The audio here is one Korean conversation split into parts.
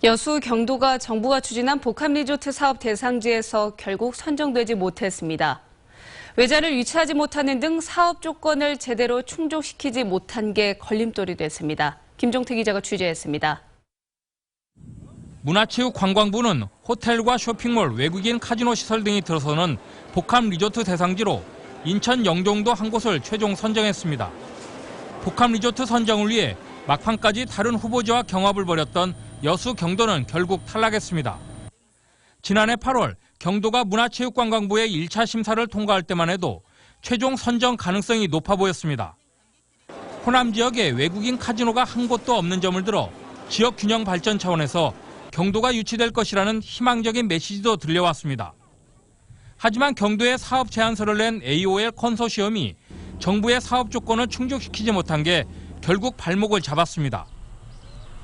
여수 경도가 정부가 추진한 복합리조트 사업 대상지에서 결국 선정되지 못했습니다. 외자를 유치하지 못하는 등 사업 조건을 제대로 충족시키지 못한 게 걸림돌이 됐습니다. 김종태 기자가 취재했습니다. 문화체육관광부는 호텔과 쇼핑몰, 외국인 카지노 시설 등이 들어서는 복합리조트 대상지로 인천 영종도 한 곳을 최종 선정했습니다. 복합리조트 선정을 위해 막판까지 다른 후보지와 경합을 벌였던 여수 경도는 결국 탈락했습니다. 지난해 8월 경도가 문화체육관광부의 1차 심사를 통과할 때만 해도 최종 선정 가능성이 높아 보였습니다. 호남 지역에 외국인 카지노가 한 곳도 없는 점을 들어 지역 균형 발전 차원에서 경도가 유치될 것이라는 희망적인 메시지도 들려왔습니다. 하지만 경도에 사업 제안서를 낸 AOL 컨소시엄이 정부의 사업 조건을 충족시키지 못한 게 결국 발목을 잡았습니다.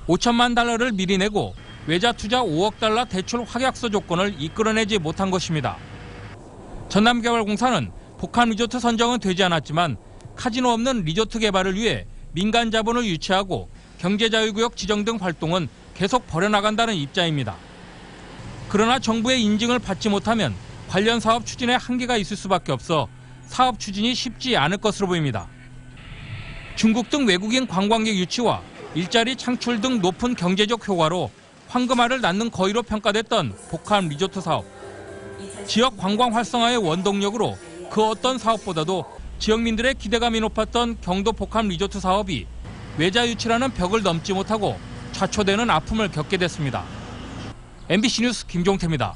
5천만 달러를 미리 내고 외자 투자 5억 달러 대출 확약서 조건을 이끌어내지 못한 것입니다. 전남개발공사는 복합 리조트 선정은 되지 않았지만 카지노 없는 리조트 개발을 위해 민간 자본을 유치하고 경제자유구역 지정 등 활동은 계속 벌여나간다는 입장입니다. 그러나 정부의 인증을 받지 못하면 관련 사업 추진에 한계가 있을 수밖에 없어 사업 추진이 쉽지 않을 것으로 보입니다. 중국 등 외국인 관광객 유치와 일자리 창출 등 높은 경제적 효과로 황금알을 낳는 거위로 평가됐던 복합 리조트 사업. 지역 관광 활성화의 원동력으로 그 어떤 사업보다도 지역민들의 기대감이 높았던 경도 복합 리조트 사업이 외자 유치라는 벽을 넘지 못하고 좌초되는 아픔을 겪게 됐습니다. MBC 뉴스 김종태입니다.